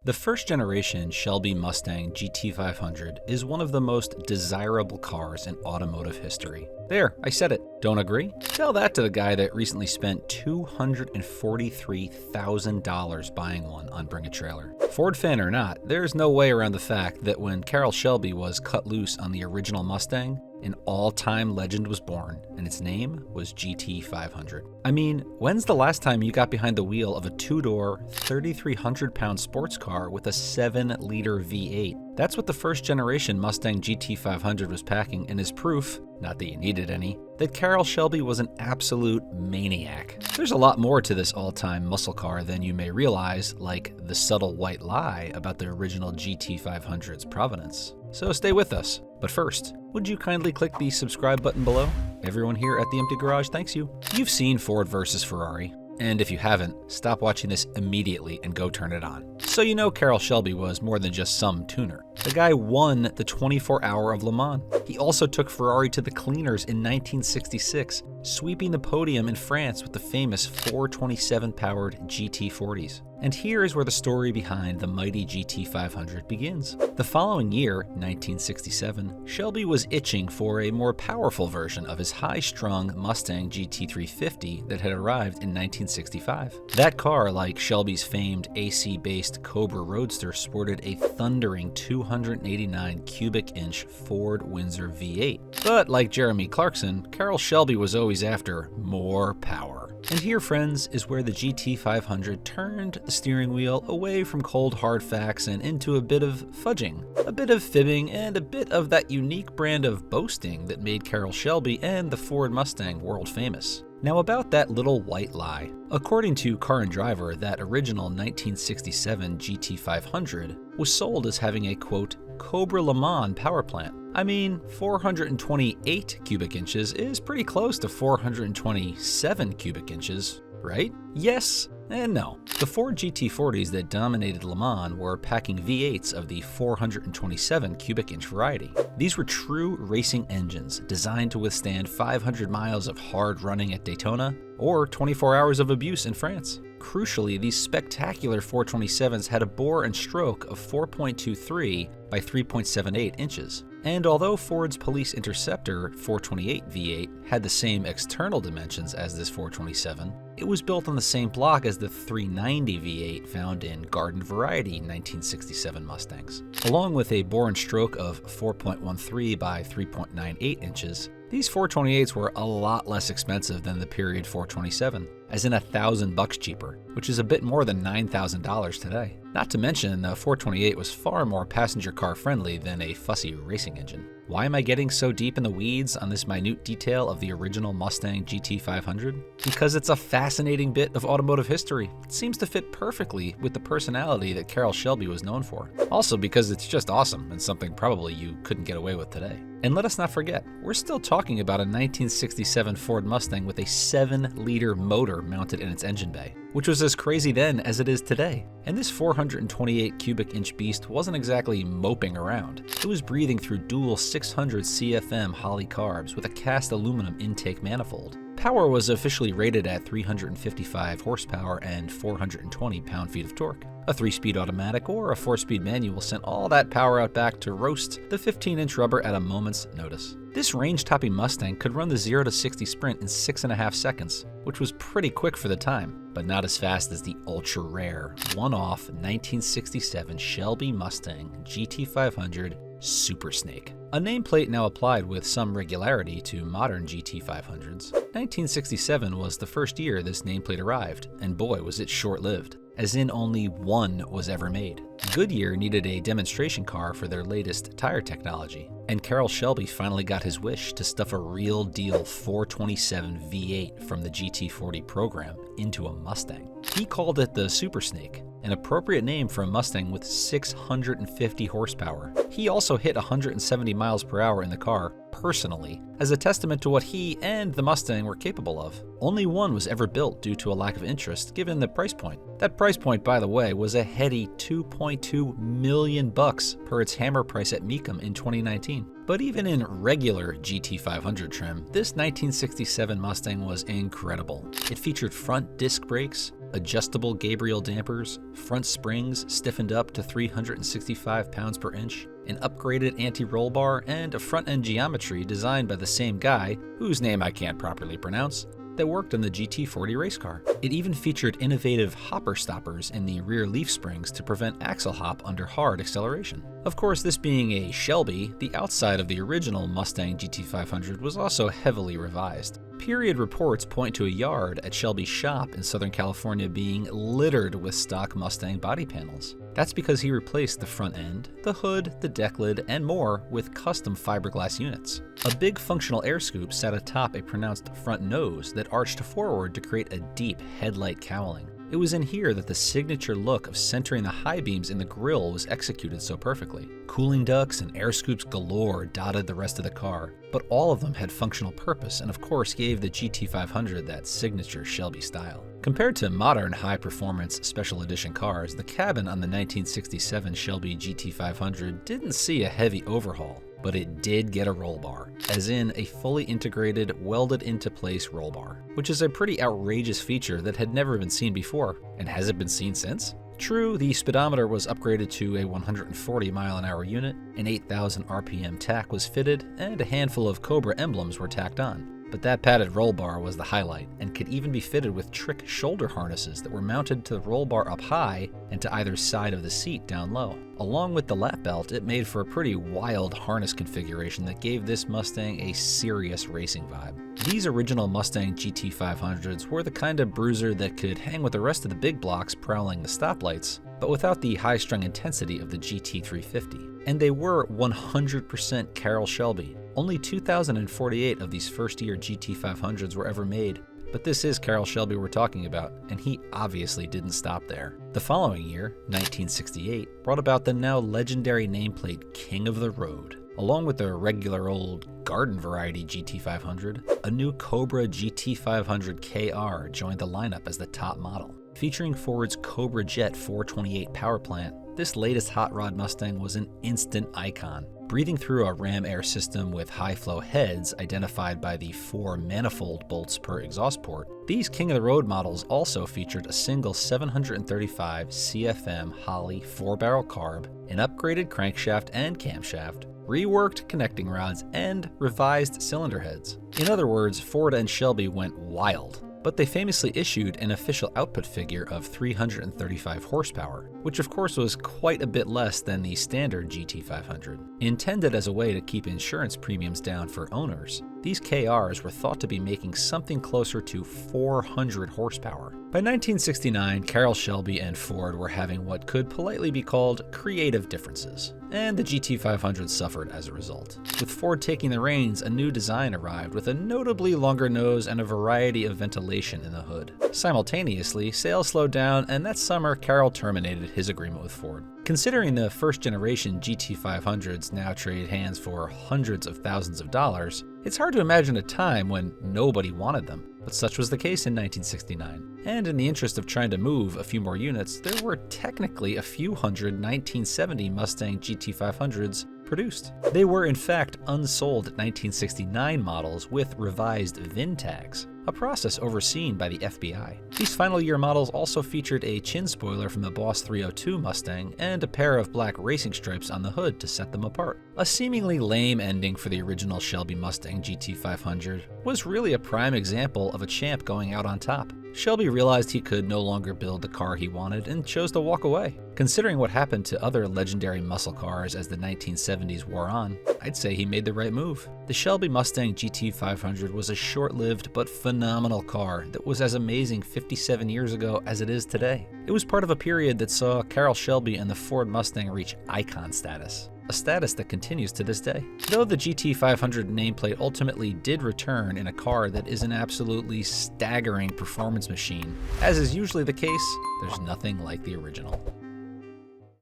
The first generation Shelby Mustang GT500 is one of the most desirable cars in automotive history. There, I said it. Don't agree? Tell that to the guy that recently spent $243,000 buying one on Bring a Trailer. Ford fan or not, there's no way around the fact that when Carroll Shelby was cut loose on the original Mustang, an all-time legend was born, and its name was GT500. I mean, when's the last time you got behind the wheel of a two-door, 3,300-pound sports car with a 7-liter V8? That's what the first-generation Mustang GT500 was packing, and is proof, not that you needed any, that Carroll Shelby was an absolute maniac. There's a lot more to this all-time muscle car than you may realize, like the subtle white lie about the original GT500's provenance. So stay with us. But first, would you kindly click the subscribe button below? Everyone here at The Empty Garage thanks you. You've seen Ford versus Ferrari, and if you haven't, stop watching this immediately and go turn it on. So you know Carroll Shelby was more than just some tuner. The guy won the 24 Hour of Le Mans. He also took Ferrari to the cleaners in 1966, sweeping the podium in France with the famous 427-powered GT40s. And here is where the story behind the mighty GT500 begins. The following year, 1967, Shelby was itching for a more powerful version of his high-strung Mustang GT350 that had arrived in 1965. That car, like Shelby's famed AC-based Cobra Roadster, sported a thundering 289 cubic inch Ford Windsor V8. But like Jeremy Clarkson, Carroll Shelby was always after more power. And here, friends, is where the GT500 turned the steering wheel away from cold hard facts and into a bit of fudging, a bit of fibbing, and a bit of that unique brand of boasting that made Carroll Shelby and the Ford Mustang world famous. Now about that little white lie. According to Car and Driver, that original 1967 GT500 was sold as having a, quote, Cobra Le Mans power plant. I mean, 428 cubic inches is pretty close to 427 cubic inches, right? Yes and no. The Ford GT40s that dominated Le Mans were packing V8s of the 427 cubic inch variety. These were true racing engines designed to withstand 500 miles of hard running at Daytona or 24 hours of abuse in France. Crucially, these spectacular 427s had a bore and stroke of 4.23 by 3.78 inches. And although Ford's Police Interceptor 428 V8 had the same external dimensions as this 427, it was built on the same block as the 390 V8 found in Garden Variety 1967 Mustangs. Along with a bore and stroke of 4.13 by 3.98 inches, these 428s were a lot less expensive than the period 427, as in $1,000 cheaper, which is a bit more than $9,000 today. Not to mention, the 428 was far more passenger car friendly than a fussy racing engine. Why am I getting so deep in the weeds on this minute detail of the original Mustang GT500? Because it's a fascinating bit of automotive history. It seems to fit perfectly with the personality that Carroll Shelby was known for. Also because it's just awesome and something probably you couldn't get away with today. And let us not forget, we're still talking about a 1967 Ford Mustang with a 7-liter motor mounted in its engine bay, which was as crazy then as it is today. And this 428 cubic inch beast wasn't exactly moping around. It was breathing through dual 600 CFM Holley carbs with a cast aluminum intake manifold. Power was officially rated at 355 horsepower and 420 pound-feet of torque. A 3-speed automatic or a 4-speed manual sent all that power out back to roast the 15-inch rubber at a moment's notice. This range-topping Mustang could run the 0 to 60 sprint in 6.5 seconds, which was pretty quick for the time, but not as fast as the ultra-rare, one-off 1967 Shelby Mustang GT500 Super Snake. A nameplate now applied with some regularity to modern GT500s. 1967 was the first year this nameplate arrived, and boy was it short-lived, as in only one was ever made. Goodyear needed a demonstration car for their latest tire technology, and Carroll Shelby finally got his wish to stuff a real-deal 427 V8 from the GT40 program into a Mustang. He called it the Super Snake, an appropriate name for a Mustang with 650 horsepower. He also hit 170 miles per hour in the car, personally, as a testament to what he and the Mustang were capable of. Only one was ever built due to a lack of interest given the price point. That price point, by the way, was a heady $2.2 million per its hammer price at Mecum in 2019. But even in regular GT500 trim, this 1967 Mustang was incredible. It featured front disc brakes, adjustable Gabriel dampers, front springs stiffened up to 365 pounds per inch, an upgraded anti-roll bar, and a front-end geometry designed by the same guy, whose name I can't properly pronounce, that worked on the GT40 race car. It even featured innovative hopper stoppers in the rear leaf springs to prevent axle hop under hard acceleration. Of course, this being a Shelby, the outside of the original Mustang GT500 was also heavily revised. Period reports point to a yard at Shelby's shop in Southern California being littered with stock Mustang body panels. That's because he replaced the front end, the hood, the deck lid, and more with custom fiberglass units. A big functional air scoop sat atop a pronounced front nose that arched forward to create a deep headlight cowling. It was in here that the signature look of centering the high beams in the grille was executed so perfectly. Cooling ducts and air scoops galore dotted the rest of the car, but all of them had functional purpose and of course gave the GT500 that signature Shelby style. Compared to modern high-performance special edition cars, the cabin on the 1967 Shelby GT500 didn't see a heavy overhaul, but it did get a roll bar, as in a fully integrated, welded-into-place roll bar, which is a pretty outrageous feature that had never been seen before. And has it been seen since? True, the speedometer was upgraded to a 140-mile-an-hour unit, an 8,000 RPM tack was fitted, and a handful of Cobra emblems were tacked on. But that padded roll bar was the highlight, and could even be fitted with trick shoulder harnesses that were mounted to the roll bar up high and to either side of the seat down low. Along with the lap belt, it made for a pretty wild harness configuration that gave this Mustang a serious racing vibe. These original Mustang GT500s were the kind of bruiser that could hang with the rest of the big blocks prowling the stoplights, but without the high-strung intensity of the GT350. And they were 100% Carroll Shelby. Only 2,048 of these first-year GT500s were ever made, but this is Carroll Shelby we're talking about, and he obviously didn't stop there. The following year, 1968, brought about the now legendary nameplate King of the Road. Along with the regular old garden variety GT500, a new Cobra GT500 KR joined the lineup as the top model. Featuring Ford's Cobra Jet 428 power plant, this latest hot rod Mustang was an instant icon. Breathing through a ram air system with high-flow heads identified by the 4 manifold bolts per exhaust port, these King of the Road models also featured a single 735 CFM Holley 4-barrel carb, an upgraded crankshaft and camshaft, reworked connecting rods, and revised cylinder heads. In other words, Ford and Shelby went wild. But they famously issued an official output figure of 335 horsepower, which of course was quite a bit less than the standard GT500. Intended as a way to keep insurance premiums down for owners, these KRs were thought to be making something closer to 400 horsepower. By 1969, Carroll Shelby and Ford were having what could politely be called creative differences, and the GT500 suffered as a result. With Ford taking the reins, a new design arrived with a notably longer nose and a variety of ventilation in the hood. Simultaneously, sales slowed down, and that summer, Carroll terminated his agreement with Ford. Considering the first-generation GT500s now trade hands for hundreds of thousands of dollars, it's hard to imagine a time when nobody wanted them. But such was the case in 1969. And in the interest of trying to move a few more units, there were technically a few hundred 1970 Mustang GT500s produced. They were in fact unsold 1969 models with revised VIN tags, a process overseen by the FBI. These final year models also featured a chin spoiler from the Boss 302 Mustang and a pair of black racing stripes on the hood to set them apart. A seemingly lame ending for the original Shelby Mustang GT500 was really a prime example of a champ going out on top. Shelby realized he could no longer build the car he wanted and chose to walk away. Considering what happened to other legendary muscle cars as the 1970s wore on, I'd say he made the right move. The Shelby Mustang GT500 was a short-lived but phenomenal car that was as amazing 57 years ago as it is today. It was part of a period that saw Carroll Shelby and the Ford Mustang reach icon status, a status that continues to this day. Though the GT500 nameplate ultimately did return in a car that is an absolutely staggering performance machine, as is usually the case, there's nothing like the original.